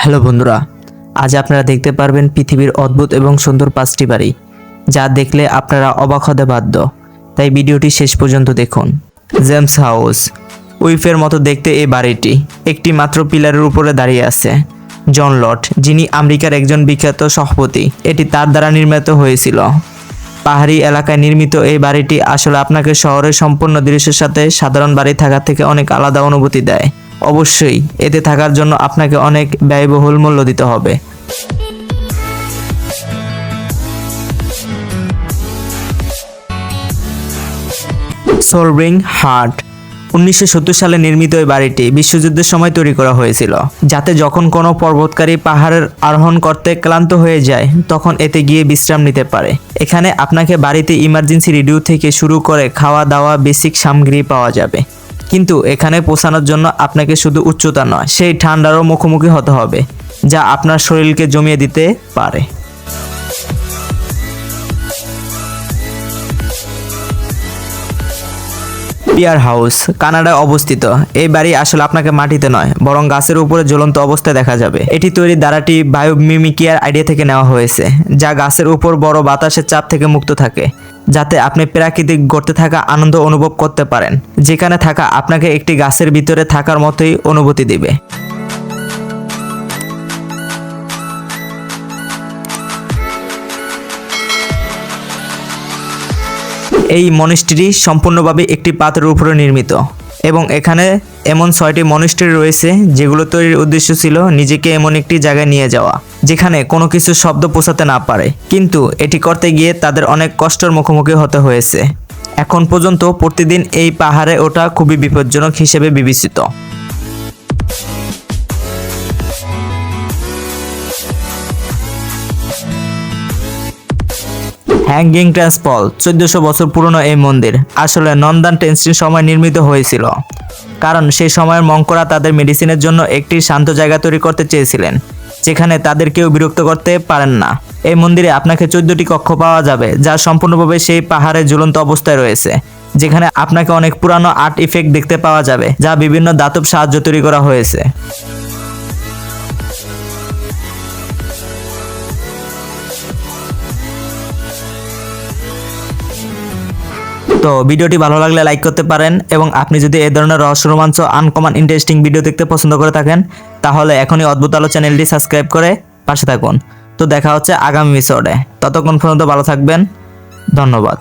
Hello বন্ধুরা, আজ আপনারা দেখতে পারবেন পৃথিবীর অদ্ভুত এবং সুন্দর 5টি বাড়ি, যা দেখলে আপনারা অবাক হতে বাধ্য। তাই ভিডিওটি শেষ পর্যন্ত দেখুন। Gems house. উইফের মতো দেখতে এই বাড়িটি একটি মাত্র পিলারের উপরে দাঁড়িয়ে আছে। জন লট, যিনি আমেরিকার একজন বিখ্যাত স্থপতি, এটি তার দ্বারা নির্মিত হয়েছিল। পাহাড়ি এলাকায় নির্মিত এই বাড়িটি আসলে আপনাকে শহরের সম্পূর্ণ দৃশ্যের সাথে সাধারণ বাড়ি থাকার থেকে অনেক আলাদা অনুভূতি দেয়। অবশ্যই এতে থাকার জন্য আপনাকে অনেক ব্যয়বহুল মূল্য দিতে হবে। সোলব্রিং হাট। 1970 সালে নির্মিত এই বাড়িটি বিশ্বযুদ্ধের সময় তৈরি করা হয়েছিল, যাতে যখন কোনো পর্বতকারী পাহাড়ের আরোহণ করতে ক্লান্ত হয়ে যায় তখন এতে গিয়ে বিশ্রাম নিতে পারে। এখানে আপনাকে বাড়িতে ইমার্জেন্সি রেডিও থেকে শুরু করে খাওয়া দাওয়া বেসিক সামগ্রী পাওয়া যাবে। কিন্তু এখানে পৌঁছানোর জন্য আপনাকে শুধু উচ্চতা নয়, সেই ঠান্ডারও মুখোমুখি হতে হবে, যা আপনার শরীরকে জমিয়ে দিতে পারে। পিয়ার হাউস, কানাডায় অবস্থিত। এই বাড়ি আসলে আপনাকে মাটিতে নয়, বরং গাছের উপরে ঝুলন্ত অবস্থায় দেখা যাবে। এটি তৈরির ধারাটি বায়োমিমিকিয়ার আইডিয়া থেকে নেওয়া হয়েছে, যা গাছের উপর বড় বাতাসের চাপ থেকে মুক্ত থাকে, যাতে আপনি প্রাকৃতিক গড়তে থাকা আনন্দ অনুভব করতে পারেন। যেখানে থাকা আপনাকে একটি গাছের ভিতরে থাকার মতোই অনুভূতি দেবে। এই মনিস্ট্রি সম্পূর্ণভাবে একটি পাথরের উপরে নির্মিত, এবং এখানে এমন 6টি মনিস্ট্রি রয়েছে যেগুলো তৈরির উদ্দেশ্য ছিল নিজেকে এমন একটি জায়গায় নিয়ে যাওয়া যেখানে কোনো কিছু শব্দ পৌঁছাতে না পারে। কিন্তু এটি করতে গিয়ে তাদের অনেক কষ্টের মুখোমুখি হতে হয়েছে। এখন পর্যন্ত প্রতিদিন এই পাহাড়ে ওঠা খুবই বিপজ্জনক হিসেবে বিবেচিত। Hanging temple. 1400 বছর পুরনো এই মন্দির আসলে নন্দান টেন্সির সময় নির্মিত হয়েছিল, কারণ সেই সময়ের মঙ্করা তাদের মেডিসিনের জন্য একটি শান্ত জায়গা তৈরি করতে চেয়েছিলেন, যেখানে তাদের কেউ বিরক্ত করতে পারেন না। এই মন্দিরে আপনাকে 14টি কক্ষ পাওয়া যাবে, যা সম্পূর্ণভাবে সেই পাহাড়ে ঝুলন্ত অবস্থায় রয়েছে, যেখানে আপনাকে অনেক পুরানো আর্ট ইফেক্ট দেখতে পাওয়া যাবে, যা বিভিন্ন ধাতব সাহায্য তৈরি করা হয়েছে। তো ভিডিওটি ভালো লাগলে লাইক করতে পারেন, এবং আপনি যদি এই ধরনের রহস্য রোমাঞ্চ আনকমন ইন্টারেস্টিং ভিডিও দেখতে পছন্দ করে থাকেন, তাহলে এখনই অদ্ভুত আলো চ্যানেলটি সাবস্ক্রাইব করে পাশে থাকুন। তো দেখা হচ্ছে আগামী এপিসোডে। ততক্ষণ পর্যন্ত ভালো থাকবেন। ধন্যবাদ।